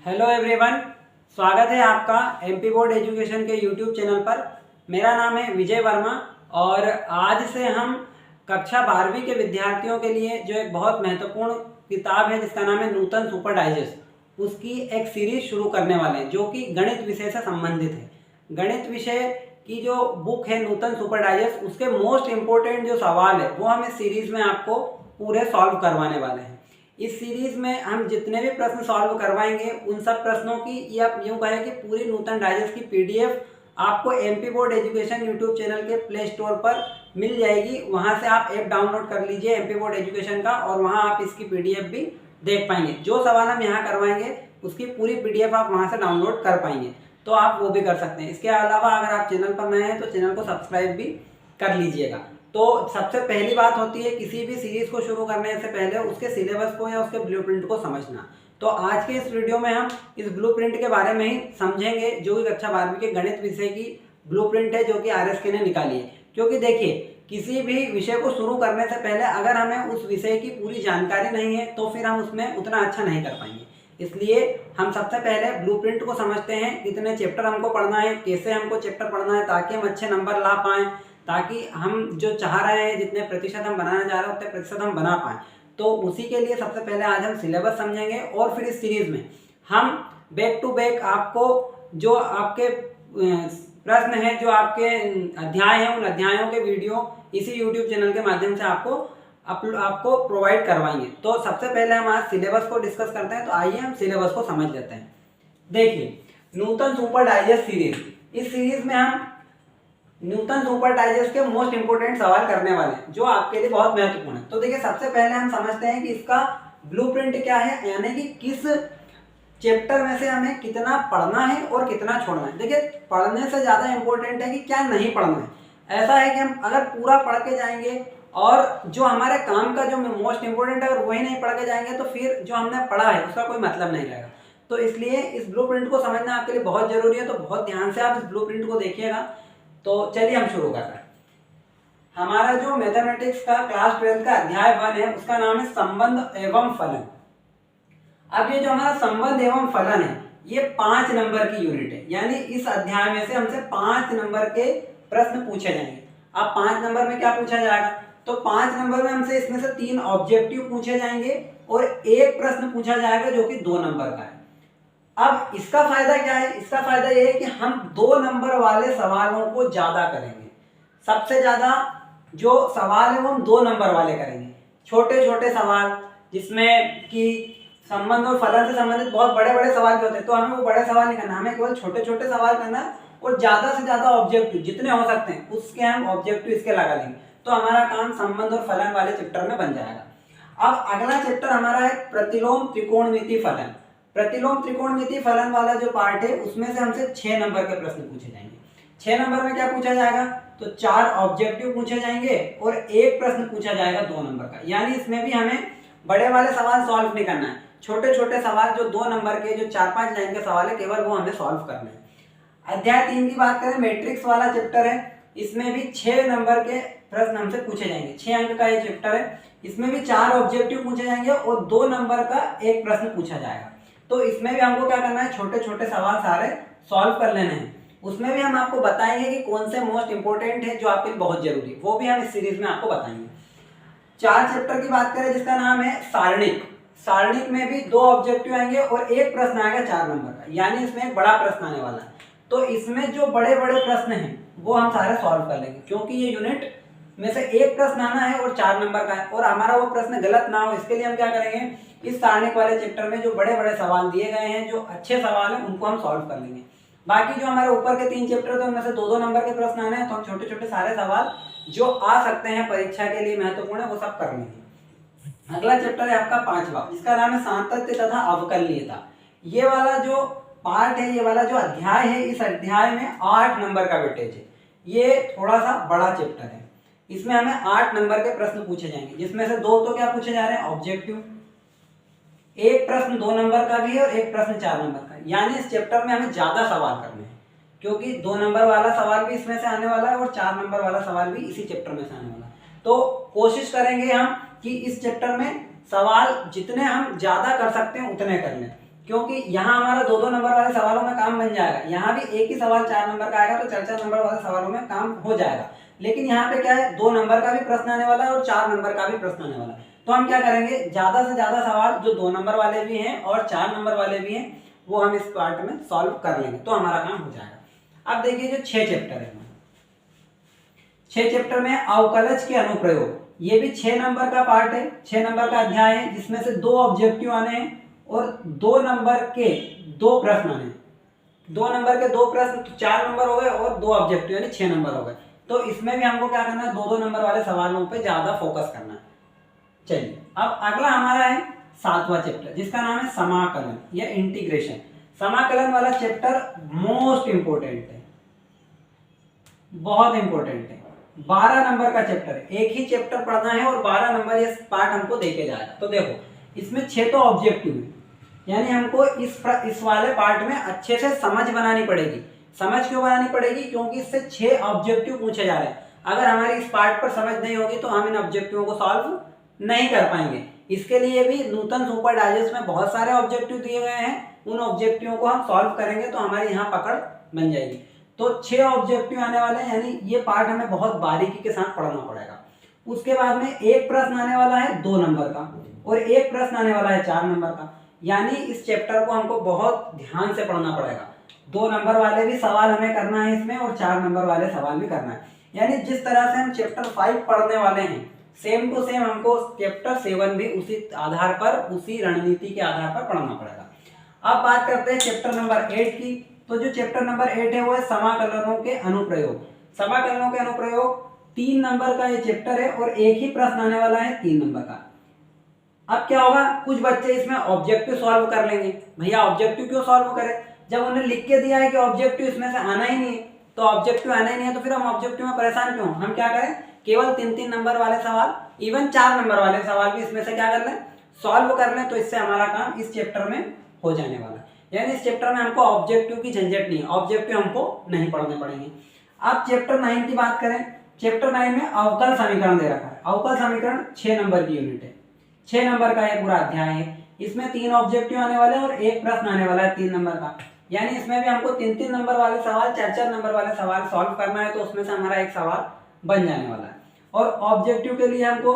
Hello everyone, स्वागत है आपका एमपी बोर्ड एजुकेशन के यूट्यूब चैनल पर। मेरा नाम है विजय वर्मा और आज से हम कक्षा 12वीं के विद्यार्थियों के लिए जो एक बहुत महत्वपूर्ण किताब है जिसका नाम है नूतन सुपर डाइजेस्ट, उसकी एक सीरीज शुरू करने वाले हैं जो कि गणित विषय से संबंधित है। गणित विषय की जो बुक है नूतन सुपर डाइजेस्ट, उसके मोस्ट इम्पोर्टेंट जो सवाल है वो हम इस सीरीज में आपको पूरे सॉल्व करवाने वाले हैं। इस सीरीज में हम जितने भी प्रश्न सॉल्व करवाएंगे उन सब प्रश्नों की या यूँ कहें कि पूरी नूतन डाइजेस्ट की पीडीएफ आपको MP board education YouTube channel के प्ले स्टोर पर मिल जाएगी। वहां से आप ऐप डाउनलोड कर लीजिए एमपी बोर्ड एजुकेशन का और वहां आप इसकी पीडीएफ भी देख पाएंगे। जो सवाल हम यहाँ करवाएंगे उसकी पूरी पीडीएफ आप वहां से डाउनलोड कर पाएंगे, तो आप वो भी कर सकते हैं। इसके अलावा अगर आप चैनल पर नए हैं तो चैनल को सब्सक्राइब भी कर लीजिएगा। तो सबसे पहली बात होती है किसी भी सीरीज को शुरू करने से पहले उसके सिलेबस को या उसके ब्लूप्रिंट को समझना। तो आज के इस वीडियो में हम इस ब्लूप्रिंट के बारे में ही समझेंगे जो कि कक्षा 12वीं के गणित विषय की ब्लूप्रिंट है जो कि आरएसके ने निकाली है। क्योंकि देखिए, किसी भी विषय को शुरू करने से पहले अगर हमें उस विषय की पूरी जानकारी नहीं है तो फिर हम उसमें उतना अच्छा नहीं कर पाएंगे। इसलिए हम सबसे पहले ब्लूप्रिंट को समझते हैं, कितने चैप्टर हमको पढ़ना है, कैसे हमको चैप्टर पढ़ना है ताकि हम अच्छे नंबर ला पाएँ, ताकि हम जो चाह रहे हैं जितने प्रतिशत हम बनाना चाह रहे हैं उतने प्रतिशत हम बना पाएँ। तो उसी के लिए सबसे पहले आज हम सिलेबस समझेंगे और फिर इस सीरीज में हम बैक टू बैक आपको जो आपके प्रश्न हैं, जो आपके अध्याय हैं, उन अध्यायों के वीडियो इसी यूट्यूब चैनल के माध्यम से आपको प्रोवाइड करवाएंगे। तो सबसे पहले हम आज सिलेबस को डिस्कस करते हैं। तो आइए हम सिलेबस को समझ लेते हैं। देखिए, नूतन सुपर डाइजेस्ट सीरीज, इस सीरीज में हम न्यूटन सुपर डाइजेस्ट के मोस्ट इंपोर्टेंट सवाल करने वाले हैं जो आपके लिए बहुत महत्वपूर्ण है। तो देखिए, सबसे पहले हम समझते हैं कि इसका ब्लूप्रिंट क्या है, यानी कि किस चैप्टर में से हमें कितना पढ़ना है और कितना छोड़ना है। देखिए, पढ़ने से ज़्यादा इंपॉर्टेंट है कि क्या नहीं पढ़ना है। ऐसा है कि हम अगर पूरा पढ़ के जाएंगे और जो हमारे काम का जो मोस्ट इंपॉर्टेंट है अगर वही नहीं पढ़ के जाएंगे तो फिर जो हमने पढ़ा है उसका कोई मतलब नहीं रहेगा। तो इसलिए इस ब्लूप्रिंट को समझना आपके लिए बहुत जरूरी है। तो बहुत ध्यान से आप इस ब्लूप्रिंट को देखिएगा। तो चलिए हम शुरू कर रहे हैं। हमारा जो मैथमेटिक्स का क्लास 12 का अध्याय 1 है उसका नाम है संबंध एवं फलन। अब ये जो हमारा संबंध एवं फलन है ये 5 नंबर की यूनिट है, यानी इस अध्याय में से हमसे 5 नंबर के प्रश्न पूछे जाएंगे। अब 5 नंबर में क्या पूछा जाएगा, तो 5 नंबर में हमसे इसमें से 3 ऑब्जेक्टिव पूछे जाएंगे और एक प्रश्न पूछा जाएगा जो कि 2 नंबर का है। अब इसका फायदा क्या है, इसका फायदा ये है कि हम 2 नंबर वाले सवालों को ज्यादा करेंगे। सबसे ज्यादा जो सवाल है वो हम 2 नंबर वाले करेंगे। छोटे छोटे सवाल जिसमें कि संबंध और फलन से संबंधित बहुत बड़े बड़े सवाल भी होते हैं तो हमें वो बड़े सवाल नहीं करना, हमें केवल छोटे छोटे सवाल करना है और ज्यादा से ज्यादा ऑब्जेक्टिव जितने हो सकते हैं उसके हम ऑब्जेक्टिव इसके लगा लेंगे। तो हमारा काम संबंध और फलन वाले चैप्टर में बन जाएगा। अब अगला चैप्टर हमारा है प्रतिलोम त्रिकोणमिति फलन। प्रतिलोम त्रिकोणमिति फलन वाला जो पार्ट है उसमें से हमसे 6 नंबर के प्रश्न पूछे जाएंगे। 6 नंबर में क्या पूछा जाएगा, तो 4 ऑब्जेक्टिव पूछे जाएंगे और एक प्रश्न पूछा जाएगा 2 नंबर का। यानी इसमें भी हमें बड़े वाले सवाल सॉल्व नहीं करना है, छोटे छोटे सवाल जो 2 नंबर के जो 4-5 लाइन के सवाल है केवल वो हमें सॉल्व करने हैं। अध्याय 3 की बात करें, मैट्रिक्स वाला चैप्टर है, इसमें भी 6 नंबर के प्रश्न हमसे पूछे जाएंगे। 6 अंक का ये चैप्टर है, इसमें भी 4 ऑब्जेक्टिव पूछे जाएंगे और 2 नंबर का एक प्रश्न पूछा जाएगा। तो इसमें भी हमको क्या करना है, छोटे छोटे सवाल सारे सॉल्व कर लेने हैं। उसमें भी हम आपको बताएंगे कि कौन से मोस्ट इंपोर्टेंट है जो आपके लिए बहुत जरूरी है, वो भी हम इस सीरीज में आपको बताएंगे। 4 चैप्टर की बात करें जिसका नाम है सारणिक। सारणिक में भी 2 ऑब्जेक्टिव आएंगे और एक प्रश्न आएगा 4 नंबर का, यानी इसमें एक बड़ा प्रश्न आने वाला है। तो इसमें जो बड़े बड़े प्रश्न हैं वो हम सारे सॉल्व कर लेंगे, क्योंकि ये यूनिट में से एक प्रश्न आना है और 4 नंबर का है और हमारा वो प्रश्न गलत ना हो इसके लिए हम क्या करेंगे, इस सारणिक वाले चैप्टर में जो बड़े बड़े सवाल दिए गए हैं, जो अच्छे सवाल हैं, उनको हम सॉल्व कर लेंगे। बाकी जो हमारे ऊपर के 3 चैप्टर थे उनमें से 2-2 नंबर के प्रश्न आने हैं, तो हम छोटे छोटे सारे सवाल जो आ सकते हैं परीक्षा के लिए महत्वपूर्ण है वो सब कर लेंगे। अगला चैप्टर है आपका 5वां जिसका नाम है सातत्य तथा अवकलनीयता। ये वाला जो पार्ट है, ये वाला जो अध्याय है, इस अध्याय में 8 नंबर का वेटेज है। ये थोड़ा सा बड़ा चैप्टर है, इसमें हमें 8 नंबर के प्रश्न पूछे जाएंगे जिसमें से 2 तो क्या पूछे जा रहे हैं, ऑब्जेक्टिव। एक प्रश्न 2 नंबर का भी है और एक प्रश्न 4 नंबर का। यानी इस चैप्टर में हमें ज्यादा सवाल करने हैं, क्योंकि 2 नंबर वाला सवाल भी इसमें से आने वाला है और 4 नंबर वाला सवाल भी इसी चैप्टर में से आने वाला है। तो कोशिश करेंगे हम कि इस चैप्टर में सवाल जितने हम ज्यादा कर सकते हैं उतने कर लें। क्योंकि यहाँ हमारा 2-2 नंबर वाले सवालों में काम बन जाएगा। यहाँ भी एक ही सवाल 4 नंबर का आएगा तो 4-4 नंबर वाले सवालों में काम हो जाएगा। लेकिन यहाँ पे क्या है, 2 नंबर का भी प्रश्न आने वाला है और 4 नंबर का भी प्रश्न आने वाला है। तो हम क्या करेंगे, ज्यादा से ज्यादा सवाल जो 2 नंबर वाले भी हैं और 4 नंबर वाले भी हैं वो हम इस पार्ट में सॉल्व कर लेंगे, तो हमारा काम हो जाएगा। अब देखिए जो 6 चैप्टर है, 6 चैप्टर में अवकलज के अनुप्रयोग, ये भी 6 नंबर का पार्ट है, 6 नंबर का अध्याय है, जिसमें से 2 ऑब्जेक्टिव आने हैं और 2 नंबर के 2 प्रश्न आने हैं। 2 नंबर के 2 प्रश्न तो 4 नंबर हो गए और 2 ऑब्जेक्टिव यानी 6 नंबर हो गए। तो इसमें भी हमको क्या करना है, 2-2 नंबर वाले सवालों पे ज्यादा फोकस करना है। चलिए अब अगला हमारा है 7वां चैप्टर, जिसका नाम है समाकलन या इंटीग्रेशन। समाकलन वाला चैप्टर मोस्ट इंपोर्टेंट है, बहुत इंपोर्टेंट है। 12 नंबर का चैप्टर है, एक ही चैप्टर पढ़ना है और 12 नंबर ये पार्ट हमको देके जाएगा। तो देखो इसमें 6 तो ऑब्जेक्टिव है, यानी हमको इस वाले पार्ट में अच्छे से समझ बनानी पड़ेगी। समझ क्यों बनानी पड़ेगी, क्योंकि इससे 6 ऑब्जेक्टिव पूछे जा रहे हैं। अगर हमारी इस पार्ट पर समझ नहीं होगी तो हम इन ऑब्जेक्टिवों को सॉल्व नहीं कर पाएंगे। इसके लिए भी नूतन सुपर डाइजेस्ट में बहुत सारे ऑब्जेक्टिव दिए गए हैं, उन ऑब्जेक्टिवों को हम सॉल्व करेंगे तो हमारी यहाँ पकड़ बन जाएगी। तो 6 ऑब्जेक्टिव आने वाले हैं, यानी ये पार्ट हमें बहुत बारीकी के साथ पढ़ना पड़ेगा। उसके बाद में एक प्रश्न आने वाला है 2 नंबर का और एक प्रश्न आने वाला है 4 नंबर का, यानी इस चैप्टर को हमको बहुत ध्यान से पढ़ना पड़ेगा। 2 नंबर वाले भी सवाल हमें करना है इसमें और 4 नंबर वाले सवाल भी करना है। यानी जिस तरह से हम चैप्टर 5 पढ़ने वाले हैं, सेम टू सेम हमको चैप्टर 7 भी उसी आधार पर, उसी रणनीति के आधार पर पढ़ना पड़ेगा। अब बात करते हैं चैप्टर नंबर 8 की। तो जो चैप्टर नंबर 8 है वो है समाकलनों के अनुप्रयोग। समाकलनों के अनुप्रयोग 3 नंबर का ये चैप्टर है और एक ही प्रश्न आने वाला है 3 नंबर का। अब क्या होगा, कुछ बच्चे इसमें ऑब्जेक्टिव सॉल्व कर लेंगे। भैया ऑब्जेक्टिव क्यों सॉल्व करें, जब उन्हें लिख के दिया है कि ऑब्जेक्टिव इसमें से आना ही नहीं है, तो ऑब्जेक्टिव आना ही नहीं है तो फिर हम ऑब्जेक्टिव में परेशान क्यों। हम क्या करें, केवल 3-3 नंबर वाले सवाल, इवन 4 नंबर वाले सवाल भी इसमें से क्या कर लें, सॉल्व कर लें। तो इससे हमारा काम इस चैप्टर में हो जाने वाला है। यानी इस चैप्टर में हमको ऑब्जेक्टिव की झंझट नहीं है, ऑब्जेक्टिव हमको नहीं पढ़ने पड़ेंगे। अब चैप्टर 9 की बात करें, चैप्टर 9 में अवकल समीकरण दे रखा है। अवकल समीकरण 6 नंबर की यूनिट है, 6 नंबर का ये पूरा अध्याय है। इसमें 3 ऑब्जेक्टिव आने वाले हैं और एक प्रश्न आने वाला है 3 नंबर का। यानी इसमें भी हमको 3-3 नंबर वाले सवाल, 4-4 नंबर वाले सवाल सॉल्व करना है, तो उसमें से हमारा एक सवाल बन जाने वाला है। और ऑब्जेक्टिव के लिए हमको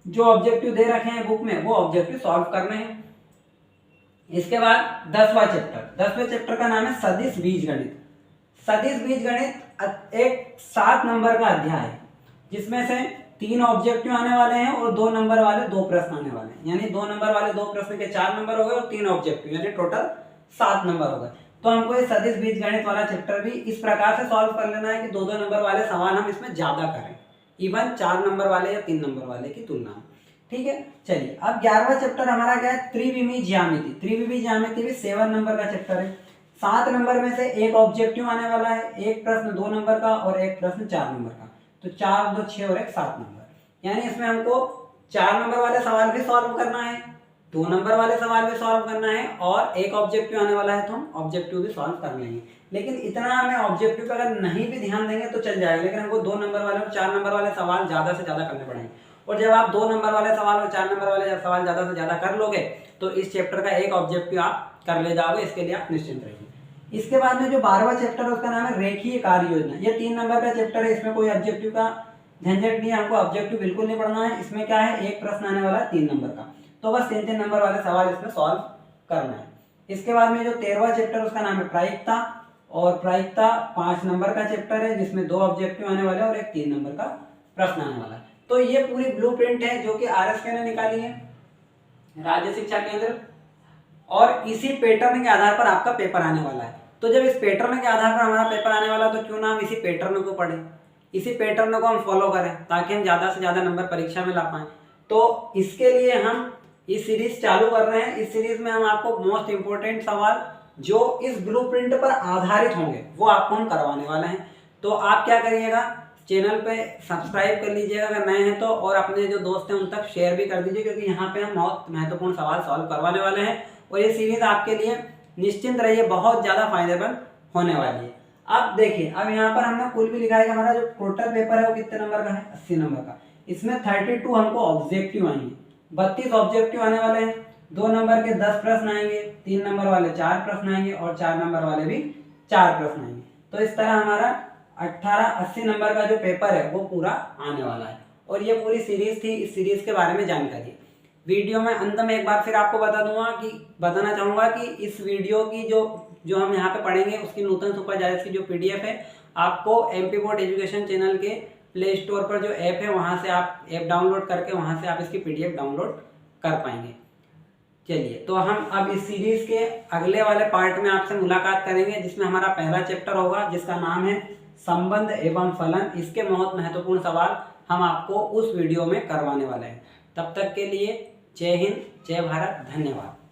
जो ऑब्जेक्टिव दे रखे हैं बुक में वो ऑब्जेक्टिव सॉल्व करने हैं। इसके बाद 10वां चैप्टर, 10वें चैप्टर का नाम है सदिश बीजगणित। सदिश बीजगणित एक 7 नंबर का अध्याय है, जिसमें से 3 ऑब्जेक्टिव आने वाले हैं और 2 नंबर वाले 2 प्रश्न आने वाले हैं। यानी 2 नंबर वाले 2 प्रश्न के 4 नंबर हो गए और 3 ऑब्जेक्टिव, यानी टोटल 7 नंबर हो गए। तो हमको ये सदिश बीजगणित वाला चैप्टर भी इस प्रकार से सॉल्व कर लेना है कि 2-2 नंबर वाले सवाल हम इसमें ज्यादा करें, इवन 4 नंबर वाले या 3 नंबर वाले की तुलना में। ठीक है, चलिए अब 11वां चैप्टर हमारा क्या है, त्रिविमीय ज्यामिति। त्रिविमीय ज्यामिति भी 7 नंबर का चैप्टर है। 7 नंबर में से एक ऑब्जेक्टिव आने वाला है, एक प्रश्न 2 नंबर का और एक प्रश्न 4 नंबर का। तो 4, 2, 6 और 1 7 नंबर। यानी इसमें हमको 4 नंबर वाले सवाल भी सॉल्व करना है, 2 नंबर वाले सवाल भी सॉल्व करना है और एक ऑब्जेक्टिव आने वाला है तो हम ऑब्जेक्टिव भी सॉल्व कर लेंगे। लेकिन इतना हमें ऑब्जेक्टिव पर अगर नहीं भी ध्यान देंगे तो चल जाएगा, लेकिन हमको 2 नंबर वाले और 4 नंबर वाले सवाल ज्यादा से ज्यादा करने पड़ेंगे। और जब आप 2 नंबर वाले सवाल और 4 नंबर वाले सवाल ज्यादा से ज्यादा कर लोगे तो इस चैप्टर का एक ऑब्जेक्टिव आप कर ले जाओगे, इसके लिए आप निश्चिंत रहिए। इसके बाद में जो 12वां चैप्टर है उसका नाम है रेखीय कार्य योजना। ये 3 नंबर का चैप्टर है, इसमें कोई ऑब्जेक्टिव का झंझट नहीं है, हमको ऑब्जेक्टिव बिल्कुल नहीं पढ़ना है। इसमें क्या है, एक प्रश्न आने वाला है 3 नंबर का, तो बस 3-3 नंबर वाले सवाल इसमें सॉल्व करना है। इसके बाद में जो 13वां चैप्टर उसका नाम है प्रायिकता, और प्रायिकता 5 नंबर का चैप्टर है, जिसमें 2 ऑब्जेक्टिव आने वाले और एक 3 नंबर का प्रश्न आने वाला है। तो ये पूरी ब्लूप्रिंट है जो कि आरएसके ने निकाली है, राज्य शिक्षा केंद्र, और इसी पैटर्न के आधार पर आपका पेपर आने वाला है। तो जब इस पैटर्न के आधार पर हमारा पेपर आने वाला तो क्यों ना हम इसी पैटर्न को पढ़ें, इसी पैटर्न को हम फॉलो करें, ताकि हम ज्यादा से ज्यादा नंबर परीक्षा में ला पाएं। तो इसके लिए हम इस सीरीज चालू कर रहे हैं। इस सीरीज में हम आपको मोस्ट इंपोर्टेंट सवाल जो इस ब्लूप्रिंट पर आधारित होंगे वो आपको हम करवाने वाले हैं। तो आप क्या करिएगा, चैनल पे सब्सक्राइब कर लीजिएगा अगर नए हैं तो, और अपने जो दोस्त हैं उन तक शेयर भी कर दीजिए, क्योंकि यहाँ पे हम बहुत महत्वपूर्ण सवाल सॉल्व करवाने वाले हैं और ये सीरीज आपके लिए निश्चिंत रहिए बहुत ज़्यादा फायदेमंद होने वाली है। अब देखिए, अब यहाँ पर हमने कुल भी लिखा है कि हमारा जो टोटल पेपर है वो कितने नंबर का है, 80 नंबर का। इसमें 32 हमको ऑब्जेक्टिव आएंगे, 32 ऑब्जेक्टिव आने वाले हैं, 2 नंबर के 10 प्रश्न आएंगे, 3 नंबर वाले 4 प्रश्न आएंगे और 4 नंबर वाले भी 4 प्रश्न आएंगे। तो इस तरह हमारा 80 नंबर का जो पेपर है वो पूरा आने वाला है। और ये पूरी सीरीज थी, इस सीरीज के बारे में जानकारी। वीडियो में अंत में एक बार फिर आपको बताना चाहूँगा कि इस वीडियो की जो हम यहाँ पे पढ़ेंगे उसकी नूतन सुपर जायज की जो PDF है, आपको MP बोर्ड एजुकेशन चैनल के प्ले स्टोर पर जो ऐप है वहाँ से आप ऐप डाउनलोड करके वहाँ से आप इसकी PDF डाउनलोड कर पाएंगे। चलिए, तो हम अब इस सीरीज के अगले वाले पार्ट में आपसे मुलाकात करेंगे, जिसमें हमारा पहला चैप्टर होगा जिसका नाम है संबंध एवं फलन। इसके बहुत महत्वपूर्ण सवाल हम आपको उस वीडियो में करवाने वाले हैं। तब तक के लिए जय हिंद, जय भारत, धन्यवाद।